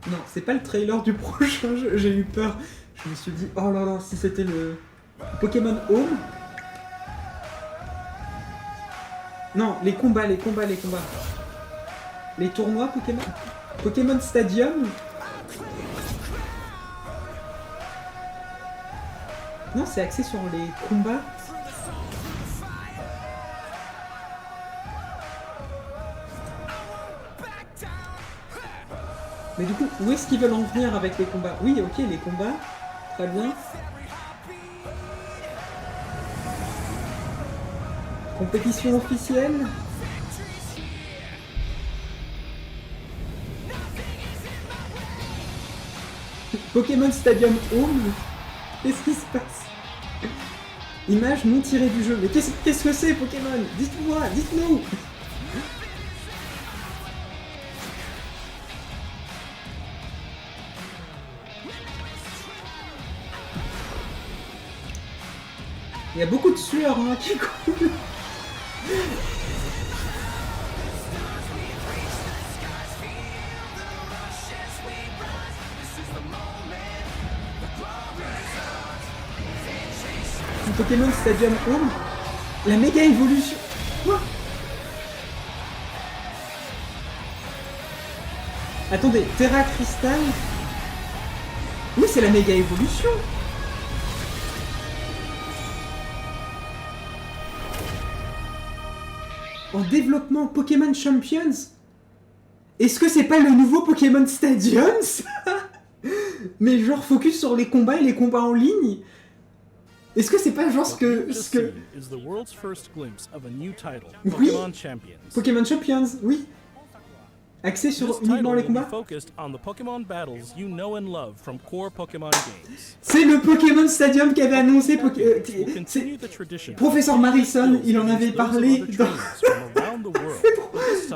Non, c'est pas le trailer du prochain jeu, j'ai eu peur. Je me suis dit, oh là là, si c'était le Pokémon Home. Non, les combats. Les tournois Pokémon. Pokémon Stadium. Non, c'est axé sur les combats. Mais du coup, où est-ce qu'ils veulent en venir avec les combats? Oui, ok, les combats. Très bien. Compétition officielle. Pokémon Stadium Home. Qu'est-ce qui se passe? Image non tirée du jeu. Mais qu'est-ce que c'est Pokémon? Dites-moi, dites-nous. Il y a beaucoup de sueur hein, qui coule. Pokémon Stadium Home, la méga évolution. Quoi? Attendez, Terra Crystal. Oui, c'est la méga évolution. En développement Pokémon Champions. Est-ce que c'est pas le nouveau Pokémon Stadium ça? Mais genre focus sur les combats et les combats en ligne. Est-ce que c'est pas genre ce que... Oui, Pokémon Champions, oui. Axé sur uniquement les combats. C'est le Pokémon Stadium qu'avait annoncé... Professeur Marison, il en avait parlé dans...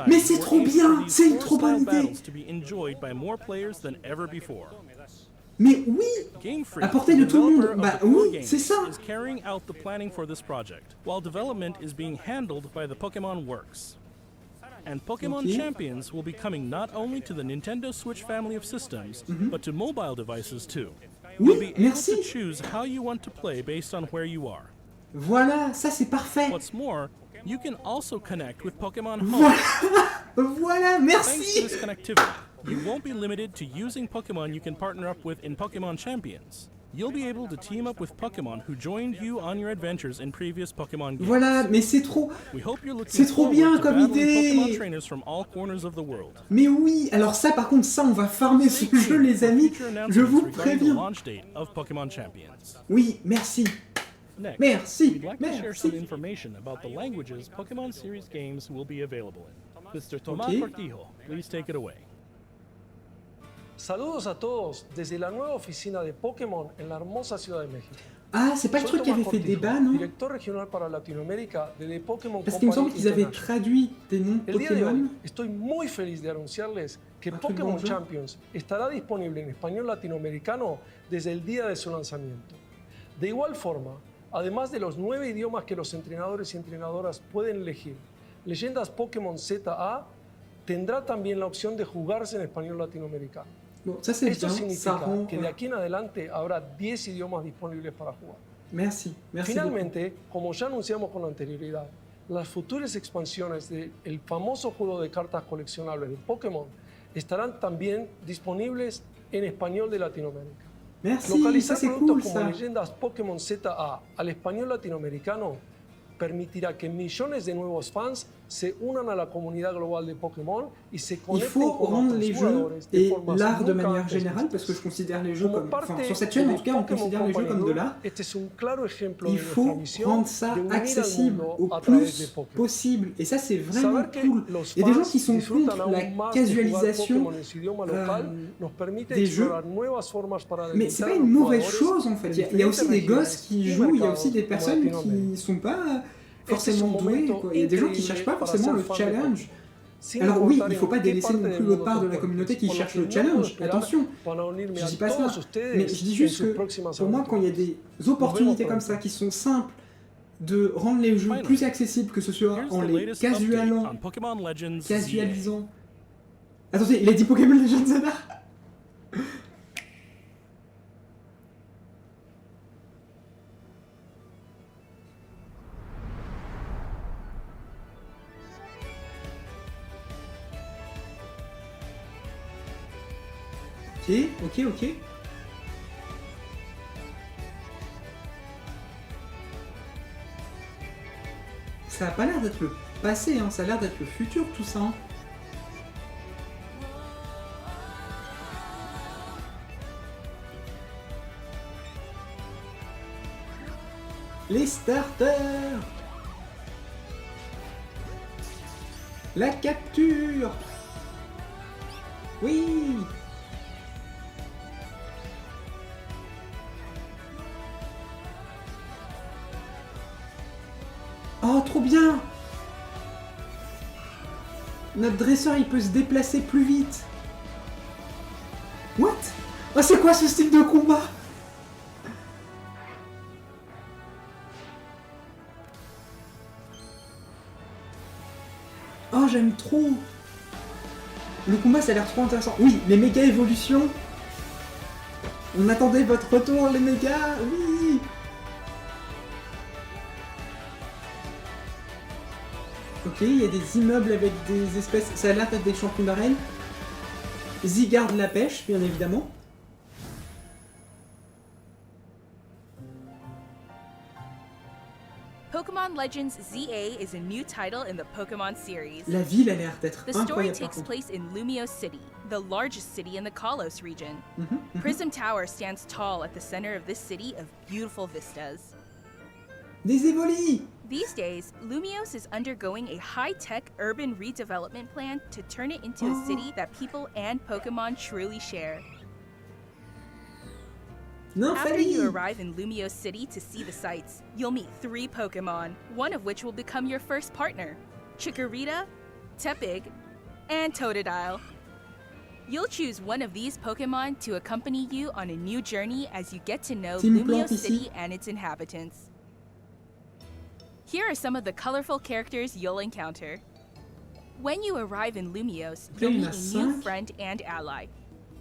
Mais c'est trop bien, c'est une trop bonne idée. Mais oui, à portée de tout le monde. Bah oui, c'est ça. And Pokemon Champions will be coming not only to the Nintendo Switch family of systems, but to mobile devices too. You'll be able to choose how you want to play based on where you are. Voilà, ça c'est parfait. What's more, you can also connect with Pokemon Home. Voilà, merci. Thanks to this connectivity, you won't be limited to using Pokemon you can partner up with in Pokemon Champions. You'll be able to team up with Pokemon who joined you on your adventures in previous Pokemon games. Voilà, mais c'est trop... C'est trop bien comme idée. Mais oui, alors ça par contre, ça on va farmer ce jeu les amis, je vous préviens. Oui, merci. Next, merci, we'd like to share some information about the languages Pokemon series games will be available in. Mr. Tomás Cortijo, please take it away. Saludos a todos desde la nueva oficina de Pokémon en la hermosa Ciudad de México. Ah, c'est pas le truc qui avait fait débat, non? Director régional para Latinoamérica de Pokémon Parce qu'il me semble qu'ils avaient traduit des noms de El día de hoy Pokémon. estoy muy feliz de anunciarles que Pokémon Champions estará disponible en español latinoamericano desde el día de su lanzamiento. De igual forma, además de los 9 idiomas que los entrenadores y entrenadoras pueden elegir, Leyendas Pokémon ZA tendrá también la opción de jugarse en español latinoamericano. Bon, ça c'est Esto bien, significa ça rend... que de aquí en adelante habrá 10 idiomas disponibles para jugar. Merci, merci Finalmente, como ya anunciamos con anterioridad, las futuras expansiones del famoso juego de cartas coleccionables de Pokémon estarán también disponibles en español de Latinoamérica. Merci, Localizar ça c'est productos cool como ça. Leyendas Pokémon ZA al español latinoamericano permitirá que millones de nuevos fans se unan a la comunidad global de Pokémon y se Il conecten faut con rendre otros les jeux jugadores de et formas l'art de nunca manière antes générale, vistas. parce que je considère les jeux Como comme... parte Enfin, sur cette chaîne en de tout cas, on Pokémon considère les jeux comme de Company l'art. Este es un claro ejemplo Il de nuestra faut misión rendre ça de unir al accessible mundo au a través de plus Pokémon. possible. Et ça, c'est vraiment Saber que cool. los Il y a des gens fans qui sont disfrutan contre la aún más de jugar casualisation Pokémon en su idioma local, nos permite des jeux. explorar nuevas formas para Mais c'est deleitar pas a une los mauvaise jugadores chose en fait. de Il y a aussi des diferentes gosses qui regiones jouent, y il y a aussi des mercados personnes como qui Latinoamérica. sont pas Este es un forcément douées. momento Quoi. Il y a des gens qui increíble cherchent pas para forcément ser le fan de challenge. Sin Alors oui, importar il faut pas en qué délaisser parte non del plus mundo l'autre part de la te communauté qui encuentres, cherche por lo le que no puedo challenge. esperar Attention, para unirme je a dis pas ça. todos ustedes Mais je dis en juste sus que próximas pour moi, quand il y a aventuras. des opportunités comme ça qui sont simples de rendre les jeux plus accessibles, que ce soit Here's en the les latest update casualant, on Pokemon Legends ZA. casualisant. Attendez, il a dit Pokémon Legends Zelda. Ok. Ça a pas l'air d'être le passé, hein, ça a l'air d'être le futur tout ça. Hein. Les starters. La capture. Oui. Oh, trop bien. Notre dresseur, il peut se déplacer plus vite. What? Oh, c'est quoi ce style de combat? Oh, j'aime trop. Le combat, ça a l'air trop intéressant. Oui, les méga évolutions. On attendait votre retour, les mégas. Oui. Ok, il y a des immeubles avec des espèces... Ça a l'air d'être des champions d'arène. Z garde la pêche, bien évidemment. Pokemon Legends ZA is a new title in the Pokemon series. La ville a l'air d'être The story incroyable. takes place in Lumiose City, the largest city in the Kalos region. Prism Tower stands tall at the center of this city of beautiful vistas. Des évolis. These days, Lumiose is undergoing a high-tech urban redevelopment plan to turn it into a city that people and Pokemon truly share. After you arrive in Lumiose City to see the sights, you'll meet 3 Pokemon, one of which will become your first partner: Chikorita, Tepig, and Totodile. You'll choose one of these Pokemon to accompany you on a new journey as you get to know Lumiose City and its inhabitants. Here are some of the colorful characters you'll encounter. When you arrive in Lumiose, you'll meet a new friend and ally,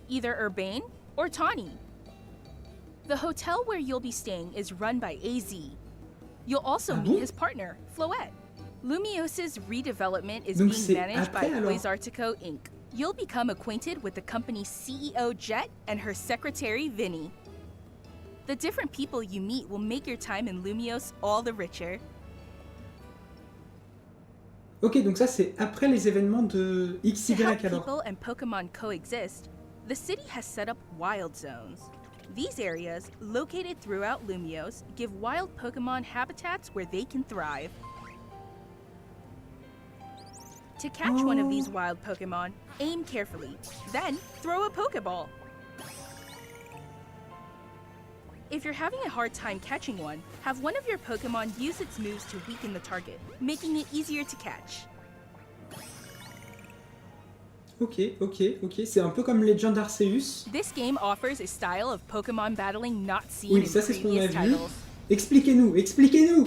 either Urbane or Tawny. The hotel where you'll be staying is run by AZ. You'll also meet his partner, Floette. Lumiose's redevelopment is being managed by Quasartico Inc. You'll become acquainted with the company's CEO Jet and her secretary Vinny. The different people you meet will make your time in Lumiose all the richer. Ok, donc ça c'est après les événements de XY To help alors. people and Pokemon coexist, the city has set up wild zones. These areas, located throughout Lumiose, give wild Pokemon habitats where they can thrive. To catch one of these wild Pokemon, aim carefully, then throw a Pokeball. If you're having a hard time catching one, have one of your Pokemon use its moves to weaken the target, making it easier to catch. Ok, c'est un peu comme Legend Arceus. This game offers a style of Pokemon battling not seen Oui, in ça c'est ce qu'on a previous vu. titles. Expliquez-nous.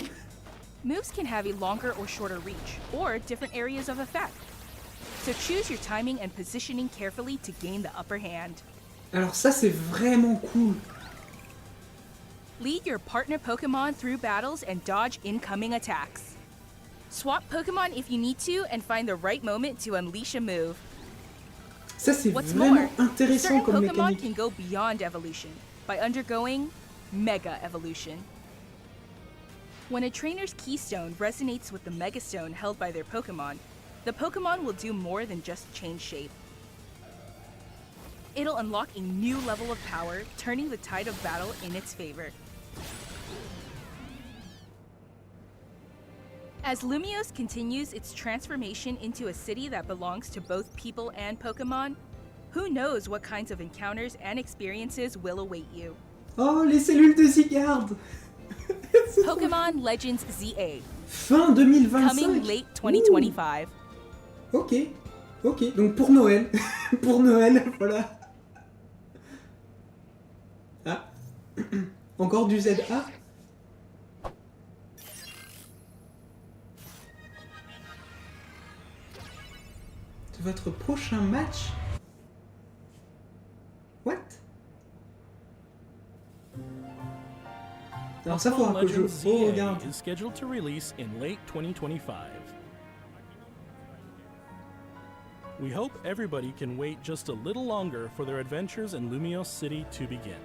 Moves can have a longer or shorter reach, or different areas of effect. So choose your timing and positioning carefully to gain the upper hand. Alors ça c'est vraiment cool. Lead your partner Pokemon through battles and dodge incoming attacks. Swap Pokemon if you need to and find the right moment to unleash a move. Ça c'est What's vraiment more, intéressant certain comme Pokemon mécanique. can go beyond evolution by undergoing Mega Evolution. When a trainer's Keystone resonates with the Megastone held by their Pokemon, the Pokemon will do more than just change shape. It'll unlock a new level of power, turning the tide of battle in its favor. As Lumiose continues its transformation into a city that belongs to both people and Pokemon, who knows what kinds of encounters and experiences will await you. Oh, les cellules de Zygarde. Pokemon Legends ZA, Fin 2025. coming late 2025. Ok, donc pour Noël. Pour Noël, voilà. Ah. Encore du ZA. De votre prochain match. What? Alors ça faudra que je Legends regarde. ZA is scheduled to release in late 2025. We hope everybody can wait just a little longer for their adventures in Lumiose City to begin.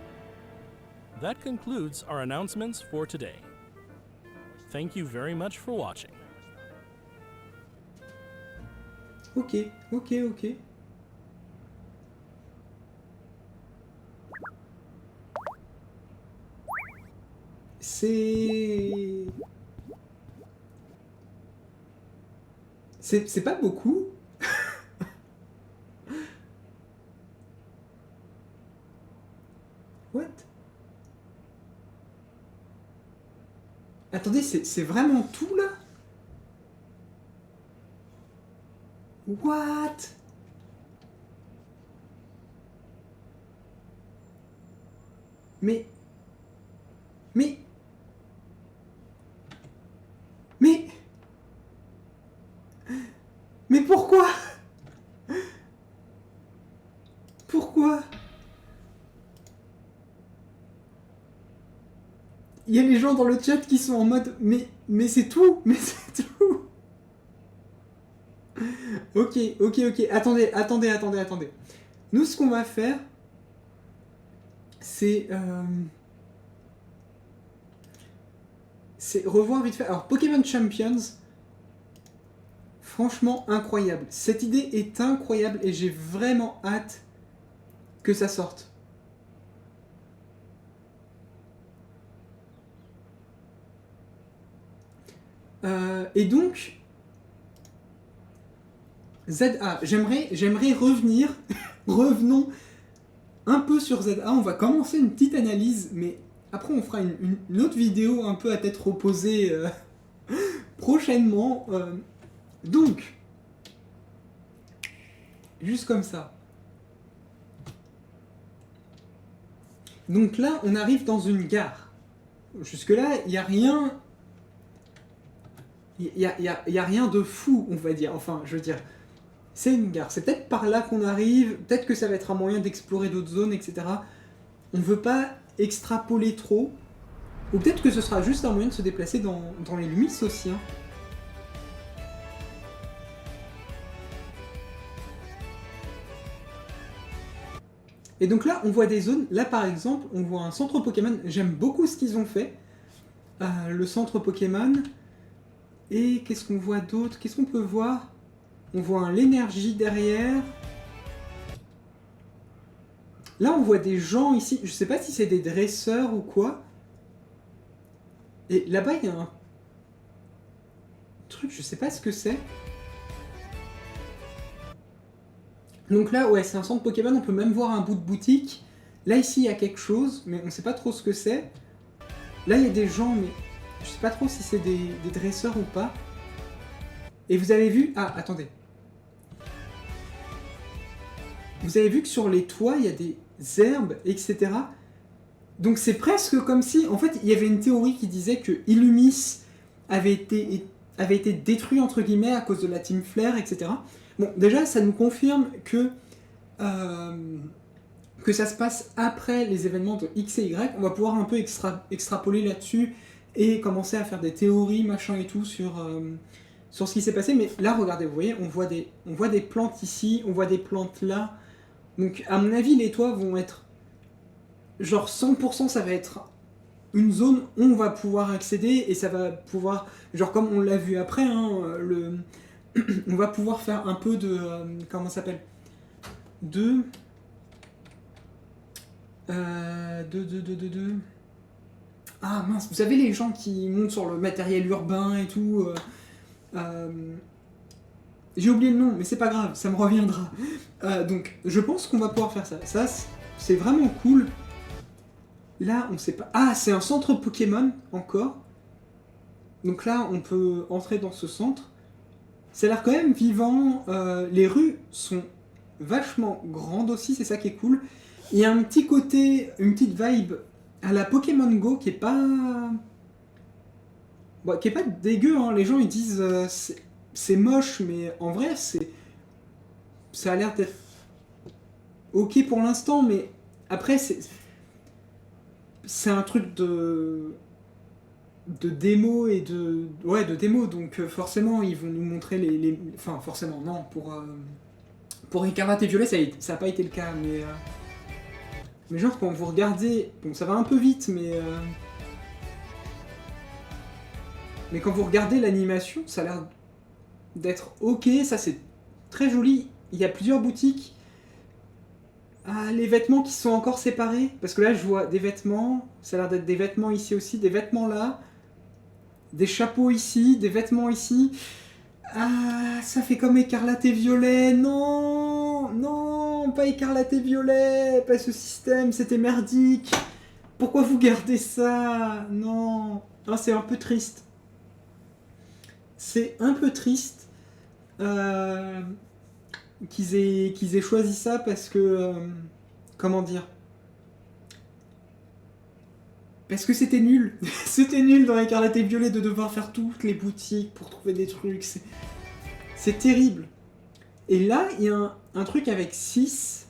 That concludes our announcements for today. Thank you very much for watching. Ok. C'est pas beaucoup. What? Attendez, c'est vraiment tout là? What? Mais pourquoi? Pourquoi? Il y a les gens dans le chat qui sont en mode mais c'est tout, mais c'est tout. Ok. Attendez. Nous, ce qu'on va faire, c'est revoir vite fait. Alors, Pokémon Champions, franchement incroyable. Cette idée est incroyable et j'ai vraiment hâte que ça sorte. Et donc, ZA, j'aimerais revenir, revenons un peu sur ZA. On va commencer une petite analyse, mais après on fera une autre vidéo un peu à tête reposée prochainement. Donc, juste comme ça. Donc là, on arrive dans une gare. Jusque-là, il n'y a rien... Il y a rien de fou, on va dire. Enfin, je veux dire, c'est une gare. C'est peut-être par là qu'on arrive. Peut-être que ça va être un moyen d'explorer d'autres zones, etc. On ne veut pas extrapoler trop. Ou peut-être que ce sera juste un moyen de se déplacer dans les Lumiose aussi. Hein. Et donc là, on voit des zones. Là, par exemple, on voit un centre Pokémon. J'aime beaucoup ce qu'ils ont fait. Le centre Pokémon. Et qu'est-ce qu'on voit d'autre? Qu'est-ce qu'on peut voir? On voit un l'énergie derrière. Là, on voit des gens ici. Je sais pas si c'est des dresseurs ou quoi. Et là-bas, il y a un truc, je sais pas ce que c'est. Donc là, ouais, c'est un centre Pokémon. On peut même voir un bout de boutique. Là, ici, il y a quelque chose, mais on sait pas trop ce que c'est. Là, il y a des gens, mais... je sais pas trop si c'est des dresseurs ou pas. Et vous avez vu... Ah, attendez. Vous avez vu que sur les toits, il y a des herbes, etc. Donc c'est presque comme si... En fait, il y avait une théorie qui disait que Illumis avait été détruit, entre guillemets, à cause de la Team Flare, etc. Bon, déjà, ça nous confirme que ça se passe après les événements de X et Y. On va pouvoir un peu extrapoler là-dessus et commencer à faire des théories, machin et tout, sur ce qui s'est passé. Mais là, regardez, vous voyez, on voit des plantes ici, on voit des plantes là. Donc, à mon avis, les toits vont être... genre 100%, ça va être une zone où on va pouvoir accéder et ça va pouvoir... genre comme on l'a vu après, hein, on va pouvoir faire un peu de... comment ça s'appelle? Ah mince, vous savez les gens qui montent sur le matériel urbain et tout... j'ai oublié le nom, mais c'est pas grave, ça me reviendra. Donc, je pense qu'on va pouvoir faire ça. Ça, c'est vraiment cool. Là, on sait pas... Ah, c'est un centre Pokémon, encore. Donc là, on peut entrer dans ce centre. Ça a l'air quand même vivant. Les rues sont vachement grandes aussi, c'est ça qui est cool. Il y a un petit côté, une petite vibe à la Pokémon Go qui est pas... bon, qui est pas dégueu, hein. Les gens ils disent c'est moche, mais en vrai ça a l'air d'être ok pour l'instant, mais après c'est un truc de démo et de démo, donc forcément ils vont nous montrer enfin forcément non, Pour Écarlate et Violet, ça n'a pas été le cas, mais genre quand vous regardez... Bon, ça va un peu vite, mais quand vous regardez l'animation, ça a l'air d'être ok, ça c'est très joli. Il y a plusieurs boutiques. Ah, les vêtements qui sont encore séparés, parce que là je vois des vêtements, ça a l'air d'être des vêtements ici aussi, des vêtements là, des chapeaux ici, des vêtements ici. Ah, ça fait comme Écarlate et Violet, non, non, pas Écarlate et Violet, pas ce système, c'était merdique. Pourquoi vous gardez ça? Non, ah, c'est un peu triste. C'est un peu triste qu'ils aient choisi ça parce que... comment dire? Parce que c'était nul. C'était nul dans Écarlate et Violet de devoir faire toutes les boutiques pour trouver des trucs. C'est terrible. Et là, il y a un truc avec 6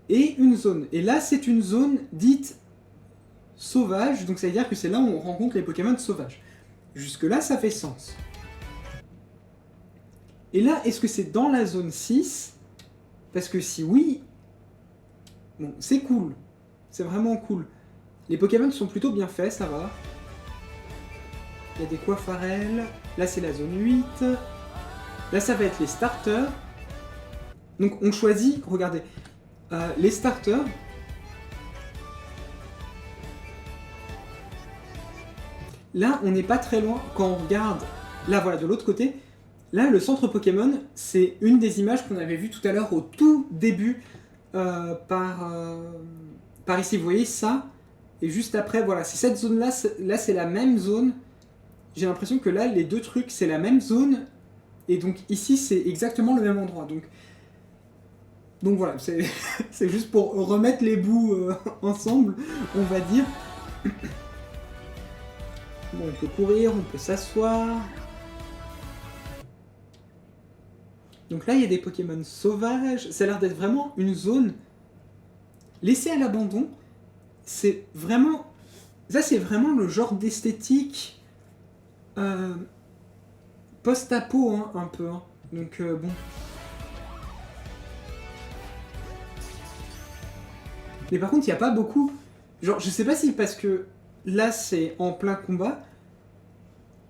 et une zone. Et là, c'est une zone dite sauvage. Donc ça veut dire que c'est là où on rencontre les Pokémon sauvages. Jusque-là, ça fait sens. Et là, est-ce que c'est dans la zone 6? Parce que si oui, bon, c'est cool. C'est vraiment cool. Les Pokémon sont plutôt bien faits, ça va. Il y a des coiffarelles. Là, c'est la zone 8. Là, ça va être les starters. Donc, on choisit, regardez, les starters. Là, on n'est pas très loin. Quand on regarde, là, voilà, de l'autre côté, là, le centre Pokémon, c'est une des images qu'on avait vues tout à l'heure au tout début par ici. Vous voyez ça? Et juste après, voilà, c'est cette zone-là. Là, c'est la même zone. J'ai l'impression que là, les deux trucs, c'est la même zone. Et donc, ici, c'est exactement le même endroit. Donc voilà, c'est juste pour remettre les bouts ensemble, on va dire. Bon, on peut courir, on peut s'asseoir. Donc là, il y a des Pokémon sauvages. Ça a l'air d'être vraiment une zone laissée à l'abandon. C'est vraiment... Ça, c'est vraiment le genre d'esthétique post-apo, hein, un peu. Hein. Donc, bon... Mais par contre, il n'y a pas beaucoup... Genre, je sais pas si parce que là, c'est en plein combat,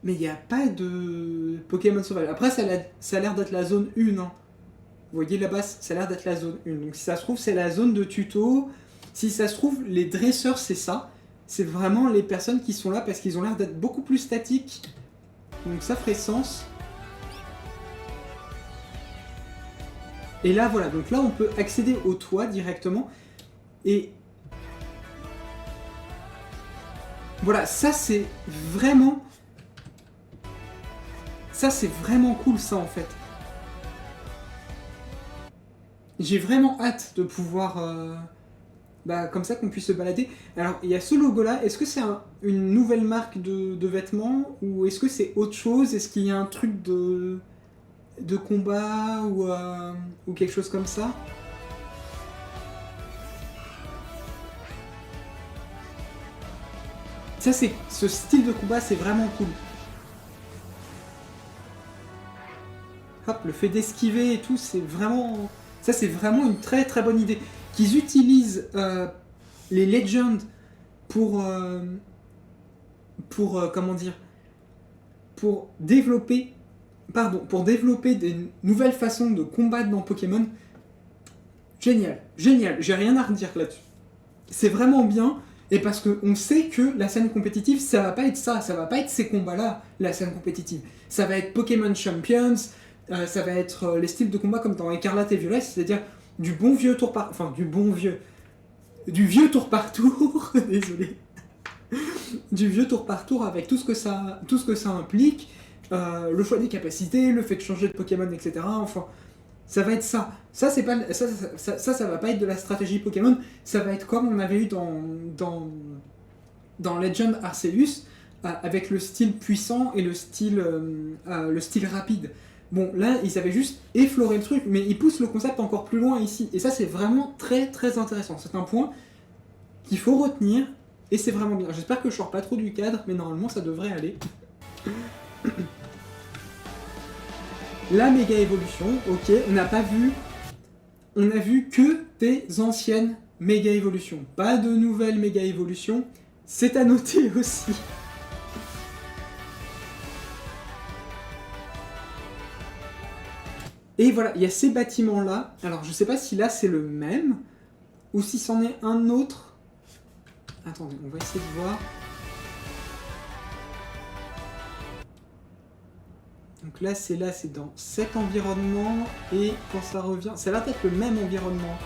mais il n'y a pas de Pokémon sauvage. Après, ça a l'air d'être la zone 1. Hein. Vous voyez là-bas, ça a l'air d'être la zone 1. Donc si ça se trouve, c'est la zone de tuto. Si ça se trouve, les dresseurs, c'est ça. C'est vraiment les personnes qui sont là parce qu'ils ont l'air d'être beaucoup plus statiques. Donc ça ferait sens. Et là, voilà. Donc là, on peut accéder au toit directement. Et... voilà, ça c'est vraiment... ça c'est vraiment cool ça en fait. J'ai vraiment hâte de pouvoir... comme ça qu'on puisse se balader. Alors il y a ce logo là, est-ce que c'est une nouvelle marque de vêtements ou est-ce que c'est autre chose? Est-ce qu'il y a un truc de combat ou quelque chose comme ça? Ça, ce style de combat, c'est vraiment cool. Hop, le fait d'esquiver et tout, c'est vraiment... ça, c'est vraiment une très très bonne idée. Qu'ils utilisent les Legends pour comment dire... pour développer... pour développer des nouvelles façons de combattre dans Pokémon. Génial, génial, j'ai rien à redire là-dessus. C'est vraiment bien... et parce qu'on sait que la scène compétitive, ça va pas être ça, ça va pas être ces combats-là, la scène compétitive. Ça va être Pokémon Champions, ça va être les styles de combat comme dans Écarlate et Violet, c'est-à-dire du bon vieux tour par... enfin, du vieux tour par tour, désolé. Du vieux tour par tour avec tout ce que ça implique, le choix des capacités, le fait de changer de Pokémon, etc. Enfin... ça va être ça. Ça, c'est pas, ça va pas être de la stratégie Pokémon. Ça va être comme on avait eu dans Legend Arceus, avec le style puissant et le style rapide. Bon, là, ils avaient juste effleuré le truc, mais ils poussent le concept encore plus loin ici. Et ça, c'est vraiment très très intéressant. C'est un point qu'il faut retenir, et c'est vraiment bien. J'espère que je sors pas trop du cadre, mais normalement, ça devrait aller. La méga évolution, ok, on n'a pas vu... On a vu que des anciennes méga évolutions. Pas de nouvelles méga évolutions. C'est à noter aussi. Et voilà, il y a ces bâtiments-là. Alors, je sais pas si là, c'est le même. Ou si c'en est un autre. Attendez, on va essayer de voir. Donc là, c'est dans cet environnement. Et quand ça revient... Ça va être le même environnement.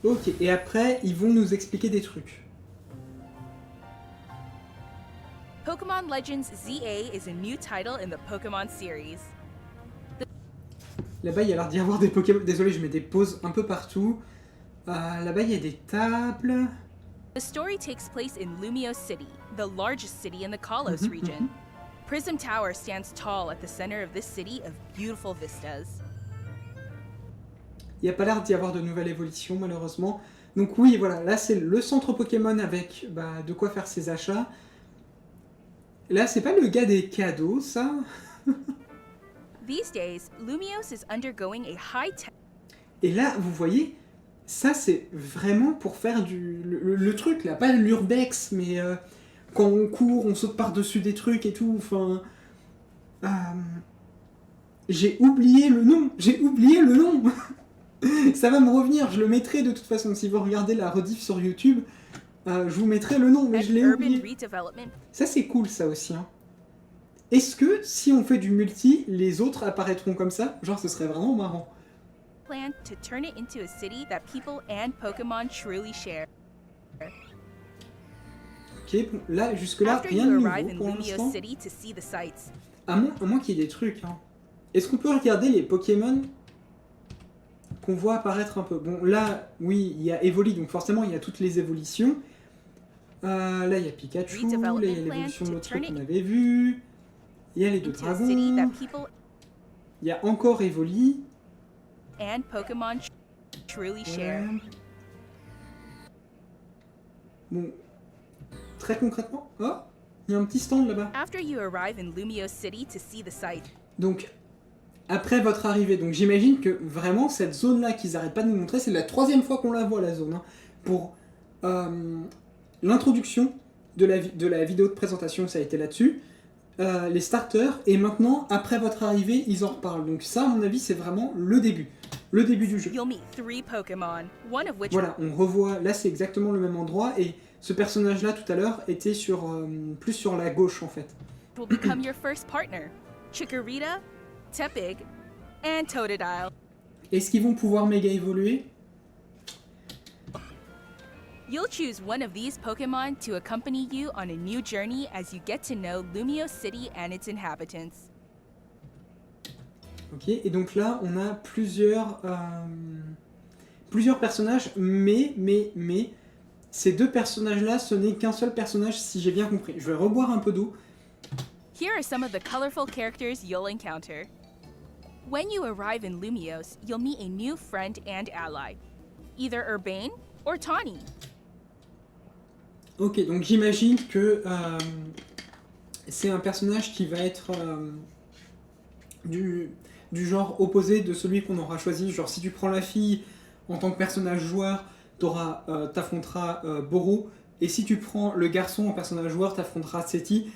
Ok, et après, ils vont nous expliquer des trucs. Pokemon Legends ZA is a new title in the Pokemon series. Là-bas, il y a l'air d'y avoir des Pokémon. Désolé, je mets des pauses un peu partout. Là-bas, il y a des tables. The story takes place in Lumiose City, the largest city in the Kalos region. Prism Tower stands tall at the center of this city of beautiful vistas. Il n'y a pas l'air d'y avoir de nouvelles évolutions, malheureusement. Donc oui, voilà, là, c'est le centre Pokémon avec de quoi faire ses achats. Là, c'est pas le gars des cadeaux, ça? These days, Lumiose is undergoing a high-tech... Et là, vous voyez, ça, c'est vraiment pour faire le truc, là. Pas l'urbex, mais quand on court, on saute par-dessus des trucs et tout, enfin... J'ai oublié le nom. Ça va me revenir, je le mettrai de toute façon. Si vous regardez la rediff sur YouTube, je vous mettrai le nom, mais je l'ai oublié. Ça, c'est cool, ça aussi. Hein. Est-ce que, si on fait du multi, les autres apparaîtront comme ça? Genre, ce serait vraiment marrant. Plan to turn it into a city that people and Pokemon truly share. Ok, bon, là, jusque-là, After rien de you arrive nouveau in pour Lumiose l'instant. City to see the sights, À moins qu'il y ait des trucs. Hein. Est-ce qu'on peut regarder les Pokémon qu'on voit apparaître un peu? Bon, là, oui, il y a Evoli, donc forcément, il y a toutes les évolutions. Là, il y a Pikachu, là, il y a l'évolution de l'autre truc qu'on avait vu. Il y a les deux into a city that dragons. people Il y a encore Evoli. and Pokemon truly share. Ouais. Bon, très concrètement, oh, il y a un petit stand là-bas. After you arrive in Lumiose City to see the sight, Donc, après votre arrivée, donc j'imagine que vraiment cette zone-là qu'ils arrêtent pas de nous montrer, c'est la 3e fois qu'on la voit, la zone, hein, pour l'introduction de la vidéo de présentation, ça a été là-dessus, les starters, et maintenant, après votre arrivée, ils en reparlent. Donc ça, à mon avis, c'est vraiment le début du jeu. you'll meet 3 Pokemon, one of which Voilà, on revoit, là c'est exactement le même endroit, et ce personnage-là, tout à l'heure, était plus sur la gauche, en fait. will become your first partner. Chikorita, Tepig, and Totodile. Est-ce qu'ils vont pouvoir méga évoluer? You'll choose one of these Pokemon to accompany you on a new journey as you get to know Lumiose City and its inhabitants. Ok, et donc là, on a plusieurs personnages, mais, ces deux personnages-là, ce n'est qu'un seul personnage, si j'ai bien compris. Je vais reboire un peu d'eau. Here are some of the colorful characters you'll encounter. When you arrive in Lumiose, you'll meet a new friend and ally, either Urbane or Tawny. Ok, donc j'imagine que c'est un personnage qui va être du genre opposé de celui qu'on aura choisi. Genre, si tu prends la fille en tant que personnage joueur, t'affronteras Boro, et si tu prends le garçon en personnage joueur, t'affronteras Seti.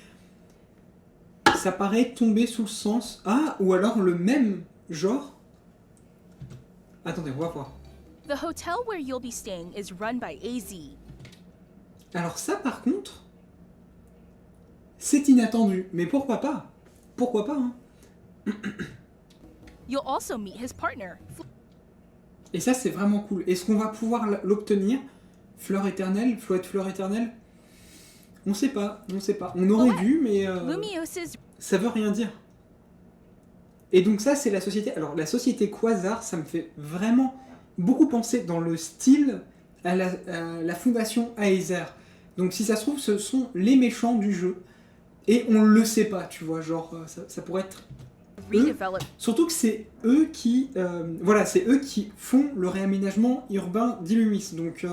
Ça paraît tomber sous le sens... Ah, ou alors le même genre. Attendez, on va voir. The hotel where you'll be staying is run by AZ. Alors ça, par contre, c'est inattendu. Mais pourquoi pas? Pourquoi pas, hein? You'll also meet his partner, Et ça, c'est vraiment cool. Est-ce qu'on va pouvoir l'obtenir? Fleur éternelle? Floette fleur éternelle? On sait pas, on sait pas. On aurait dû, mais Lumiose's ça veut rien dire. Et donc ça, c'est la société... Alors, la société Quasar, ça me fait vraiment beaucoup penser dans le style à la fondation Aether. Donc si ça se trouve, ce sont les méchants du jeu. Et on le sait pas, tu vois, genre, ça pourrait être eux. redeveloped. Surtout que c'est eux qui... voilà, c'est eux qui font le réaménagement urbain d'Illumis. Donc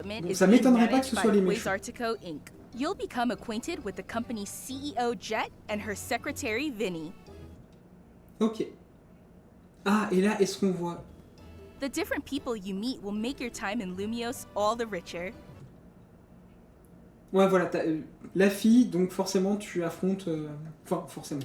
Bon, ça m'étonnerait pas que ce soit les méchants. Quasartico Inc. You'll become acquainted with the company's CEO Jet and her secretary Vinny. Ok. Ah, et là, est-ce qu'on voit... The different people you meet will make your time in Lumios all the richer. Ouais, voilà, t'as, la fille, donc forcément tu affrontes... Enfin, forcément.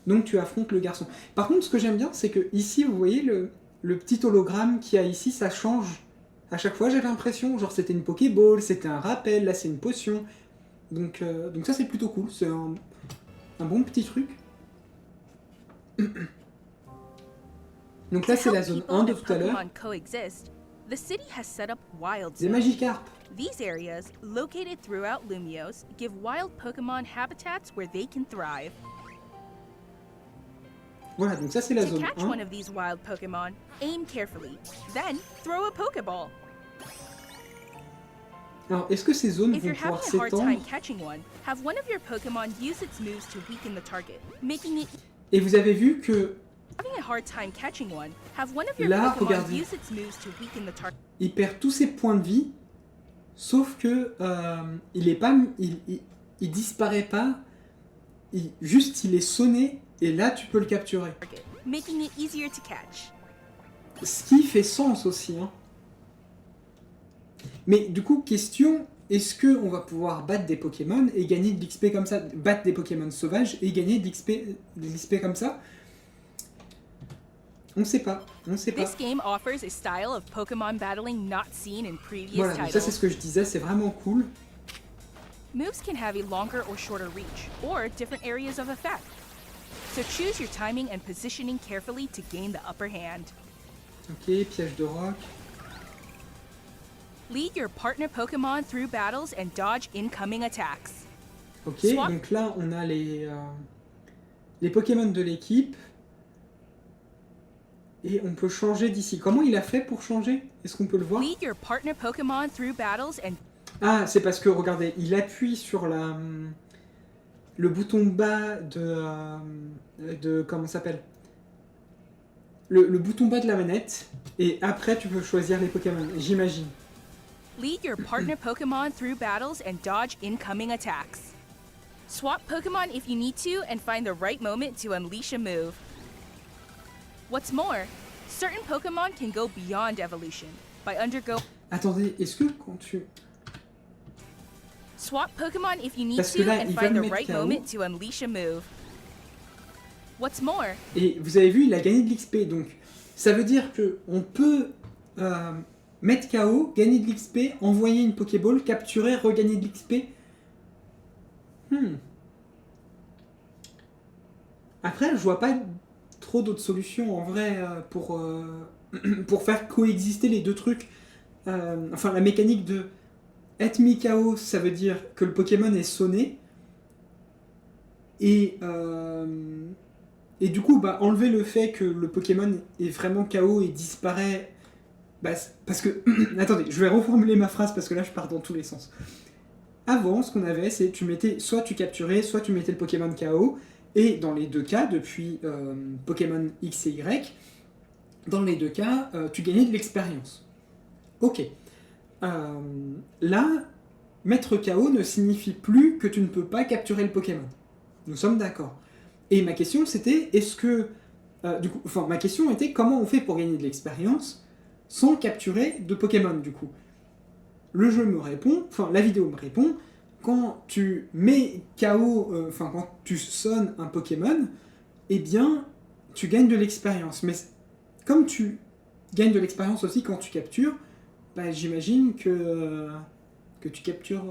Donc tu affrontes le garçon. Par contre, ce que j'aime bien, c'est que ici, vous voyez, le petit hologramme qu'il y a ici, ça change. À chaque fois, j'avais l'impression, genre c'était une Pokéball, c'était un rappel, là c'est une potion. Donc ça, c'est plutôt cool. C'est un bon petit truc. Donc là, c'est la zone 1 de tout à l'heure. Coexist, the city has set up wild Des zones. Magikarp. These areas, located throughout Lumios, give wild Pokemon habitats where they can thrive. Voilà, donc ça c'est la To zone catch 1. one of these wild Pokemon, aim carefully, then throw a Pokeball. Alors, est-ce que ces zones If vont you're having pouvoir a hard time s'étendre? catching one, have one of your Pokemon use its moves to weaken the target, making it Et vous avez vu que having a hard time catching one, have one of your Là, Pokemon regardez. use its moves to weaken the target. il perd tous ses points de vie, sauf que il est pas, il disparaît pas. Juste, il est sonné et là, tu peux le capturer. Making it easier to catch. Ce qui fait sens aussi. Hein. Mais du coup, question, est-ce que on va pouvoir battre des Pokémon et gagner de l'XP comme ça, battre des Pokémon sauvages et gagner de l'XP comme ça? On sait pas, on sait pas. This game offers a style of Pokemon battling not seen in previous Voilà, donc ça c'est titles. ce que je disais, c'est vraiment cool. Moves can have a longer or shorter reach, or different areas of effect. So choose your timing and positioning carefully to gain the upper hand. Ok, piège de roc. Lead your partner Pokemon through battles and dodge incoming attacks. Ok, Swap. donc là on a les Pokémon de l'équipe. Et on peut changer d'ici. Comment il a fait pour changer? Est-ce qu'on peut le voir? Lead your partner Pokemon through battles and Ah, c'est parce que, regardez, il appuie sur le bouton bas de comment ça s'appelle? Le bouton bas de la manette. Et après, tu peux choisir les Pokémon, j'imagine. lead your partner Pokemon through battles and dodge incoming attacks. Swap Pokemon if you need to and find the right moment to unleash a move. What's more, certain Pokemon can go beyond evolution by undergo. Attendez, est-ce que quand tu... Swap Pokemon if you need Parce que to là, and il va find le the mettre right KO. moment to unleash a move. What's more, Et vous avez vu, il a gagné de l'XP. Donc, ça veut dire que on peut mettre KO, gagner de l'XP, envoyer une Pokéball, capturer, regagner de l'XP. Après, je vois pas trop d'autres solutions en vrai pour faire coexister les deux trucs. Enfin, la mécanique de être mis KO, ça veut dire que le Pokémon est sonné. Et du coup, bah, enlever le fait que le Pokémon est vraiment KO et disparaît. Bah, parce que. Attendez, je vais reformuler ma phrase parce que là je pars dans tous les sens. Avant, ce qu'on avait, c'est tu mettais. Soit tu capturais, soit tu mettais le Pokémon KO. Et dans les deux cas, depuis Pokémon X et Y, dans les deux cas, tu gagnais de l'expérience. Ok. Là, mettre KO ne signifie plus que tu ne peux pas capturer le Pokémon. Nous sommes d'accord. Et ma question c'était, est-ce que... ma question était comment on fait pour gagner de l'expérience sans capturer de Pokémon du coup. Le jeu me répond, la vidéo me répond, quand tu mets KO, quand tu sonnes un Pokémon, eh bien, tu gagnes de l'expérience. Mais comme tu gagnes de l'expérience aussi quand tu captures, bah, j'imagine que tu captures,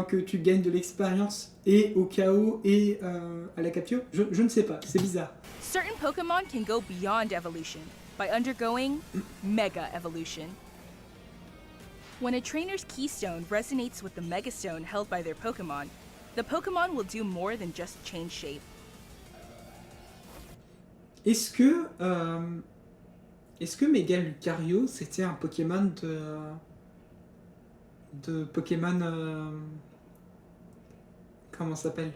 que tu gagnes de l'expérience et au KO et à la capture. Je ne sais pas, c'est bizarre. certain Pokemon can go beyond evolution by undergoing Mega Evolution. When a trainer's keystone resonates with the Megastone held by their Pokemon, the Pokemon will do more than just change shape. Est-ce que Mega Lucario c'était un Pokémon de Pokémon comment ça s'appelle?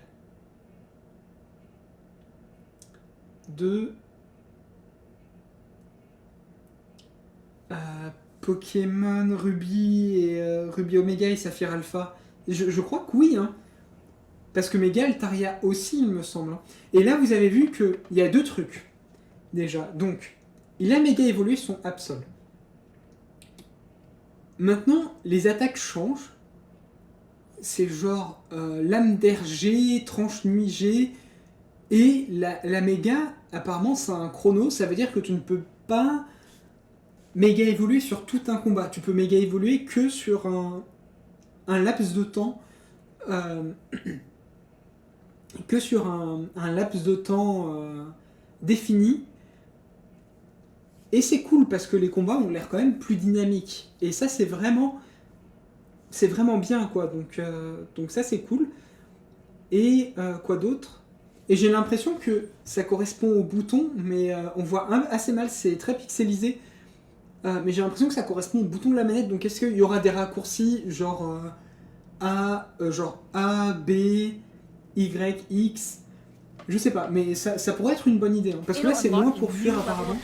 Pokémon Ruby et Ruby Omega et Saphir Alpha? Je crois que oui, hein. Parce que Mega Altaria aussi, il me semble. Hein. Et là, vous avez vu qu'il y a 2 trucs, déjà. Donc, il a méga évolué son Absol. Maintenant, les attaques changent. C'est genre lame d'air G, tranche nuit G. Et la méga, apparemment, c'est un chrono. Ça veut dire que tu ne peux pas méga évoluer sur tout un combat. Tu peux méga évoluer que sur un laps de temps. Que sur un laps de temps défini. Et c'est cool parce que les combats ont l'air quand même plus dynamiques. Et ça, c'est vraiment bien, quoi. Donc ça, c'est cool. Et quoi d'autre? Et j'ai l'impression que ça correspond au bouton, mais on voit assez mal, c'est très pixelisé. Mais j'ai l'impression que ça correspond au bouton de la manette. Donc est-ce qu'il y aura des raccourcis genre A, B, Y, X? Je sais pas, mais ça pourrait être une bonne idée. Hein, parce que là, c'est moins pour fuir apparemment.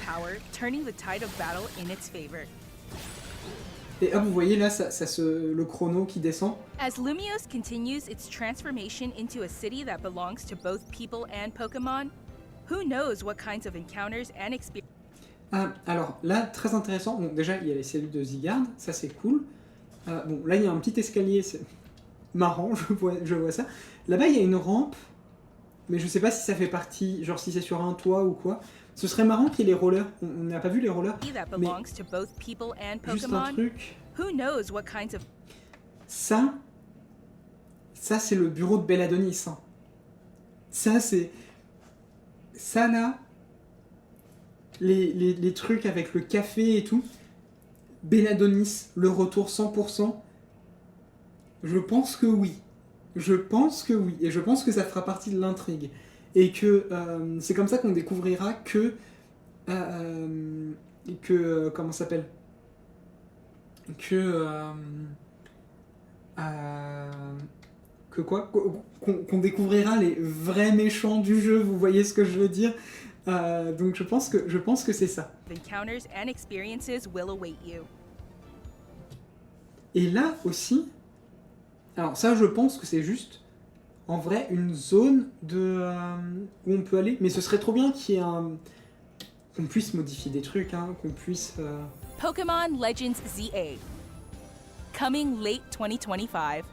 Et hop, vous voyez là, le chrono qui descend. As Lumiose continues its transformation into a city that belongs to both people and Pokémon, who knows what kinds of encounters and experiences. Ah, alors là, très intéressant. Bon, déjà, il y a les cellules de Zygarde, ça c'est cool. Bon, là, il y a un petit escalier, c'est marrant, je vois ça. Là-bas, il y a une rampe, mais je sais pas si ça fait partie, genre si c'est sur un toit ou quoi. Ce serait marrant qu'il y ait les rollers. On n'a pas vu les rollers. Mais juste un truc. Ça c'est le bureau de Belladonis. Hein. Ça là, les trucs avec le café et tout. Belladonis, le retour 100%. Je pense que oui. Je pense que oui. Et je pense que ça fera partie de l'intrigue. Et que c'est comme ça qu'on découvrira que comment ça s'appelle, que quoi, qu'on découvrira les vrais méchants du jeu. Vous voyez ce que je veux dire? Donc je pense que c'est ça. Et là aussi, alors ça je pense que c'est juste en vrai une zone où on peut aller, mais ce serait trop bien qu'il y ait qu'on puisse modifier des trucs, hein, qu'on puisse... Pokémon Legends ZA. Coming late 2025.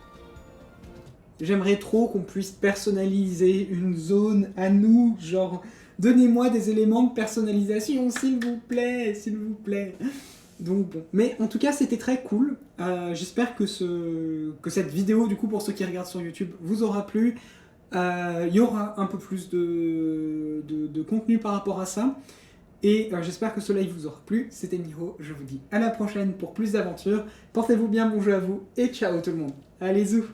J'aimerais trop qu'on puisse personnaliser une zone à nous, genre, donnez-moi des éléments de personnalisation, s'il vous plaît, s'il vous plaît. Donc bon, mais en tout cas c'était très cool. J'espère que cette vidéo, du coup, pour ceux qui regardent sur YouTube, vous aura plu. Il y aura un peu plus de contenu par rapport à ça. Et j'espère que ce live vous aura plu. C'était Miro, je vous dis à la prochaine pour plus d'aventures. Portez-vous bien, bon jeu à vous et ciao tout le monde. Allez zou.